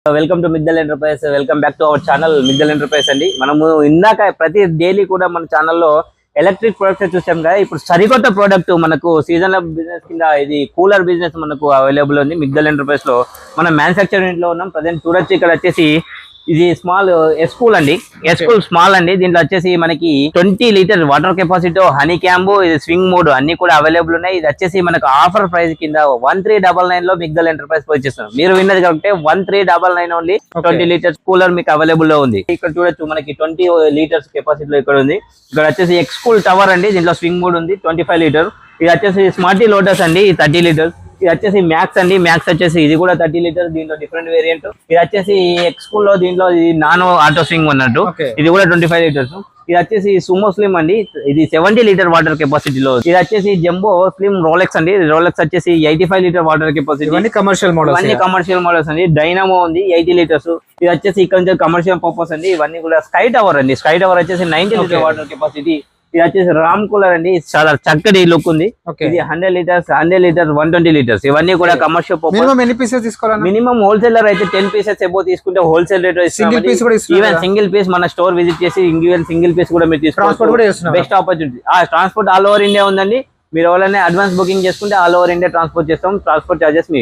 Welcome to Middal Enterprise. Welcome back to our channel Middal Enterprise అండి. మనము ఇందాక ప్రతి డైలీ కూడా మన ఛానల్లో ఎలక్ట్రిక్ ప్రొడక్ట్స్ చూసాం కదా. ఇప్పుడు సరికొత్త ప్రోడక్ట్ మనకు సీజనల్ బిజినెస్ కింద ఇది కూలర్ బిజినెస్ మనకు అవైలబుల్ ఉంది మిద్దల్ ఎంటర్ప్రైజ్ లో. మనం మ్యానుఫ్యాక్చరింగ్ లో ఉన్నాం ప్రజెంట్. చూడొచ్చు ఇక్కడ వచ్చేసి ఇది స్మాల్ ఎస్కూల్ అండి. ఎస్కూల్ స్మాల్ అండి. దీంట్లో వచ్చేసి మనకి 20 లీటర్ వాటర్ కెపాసిటీ, హనీ క్యాంబు, ఇది స్వింగ్ మోడ్ అన్ని కూడా అవైలబుల్ ఉన్నాయి. ఇది వచ్చేసి మనకు ఆఫర్ ప్రైస్ కింద 1399 లో మిద్దల్ ఎంటర్ప్రైజ్ వచ్చేస్తున్నాం. మీరు విన్నది కాబట్టి 1399 ఓన్లీ 20 లీటర్స్ కూలర్ మీకు అవైలబుల్ లో ఉంది. ఇక్కడ చూడొచ్చు మనకి 20 లీటర్స్ కెపాసిటీ లో ఇక్కడ ఉంది. ఇక్కడ వచ్చేసి ఎక్స్కూల్ టవర్ అండి. దీంట్లో స్వింగ్ మోడ్ ఉంది 25 లీటర్. ఇది వచ్చేసి స్మార్టీ లోటస్ అండి 30 లీటర్స్. ఇది వచ్చేసి మ్యాక్స్ అండి. మ్యాక్స్ వచ్చేసి ఇది కూడా 30 లీటర్స్. దీంట్లో డిఫరెంట్ వేరియంట్. ఇది వచ్చేసి ఎక్స్కూల్ లో దీంట్లో ఇది నానో ఆటో స్వింగ్ అన్నట్టు. ఇది కూడా 25 లీటర్స్. ఇది వచ్చేసి సుమో స్లిమ్ అండి. ఇది 70 లీటర్ వాటర్ కెపాసిటీలో. ఇది వచ్చేసి జంబో స్లిమ్ రోలెక్స్ అండి. రోలెక్స్ వచ్చేసి 85 litre water capacity. Commercial models, ఇవన్నీ కమర్షియల్ మోడల్స్ అండి. డైనామో ఉంది 80 లీటర్స్. ఇది వచ్చేసి ఇక్కడ నుంచి కమర్షియల్ పర్పస్ అండి. ఇవన్నీ కూడా స్కై టవర్ అండి. స్కై టవర్ వచ్చేసి 90 లీటర్ వాటర్ కెపాసిటీ. ఇది వచ్చేసి రామ్ కూలర్ అండి. చాలా చక్కటి లుక్ ఉంది. ఇది 100 లీటర్స్, 120 లీటర్స్. ఇవన్నీ కూడా కమర్షియల్ పర్పస్. మినిమం ఎన్ని పీసెస్ తీసుకోవాలి? మినిమం హోల్సేలర్ అయితే 10 పీసెస్ ఎబో తీసుకుంటే హోల్సేల్ రేట్. సింగిల్ పీస్ కూడా ఇస్తున్నారు. ఈవెన్ సింగిల్ పీస్ మన స్టోర్ విజిట్ చేసి సింగిల్ పీస్ కూడా మీరు తీసుకోవచ్చు. Best opportunity. Transport all over India ఉందండి. మీరు ఎవరైనా అడ్వాన్స్ బుకింగ్ చేసుకుంటే ఆల్ ఓవర్ ఇండియా ట్రాన్స్పోర్ట్ చేస్తాం. ట్రాన్స్పోర్ట్ చార్జెస్ మీ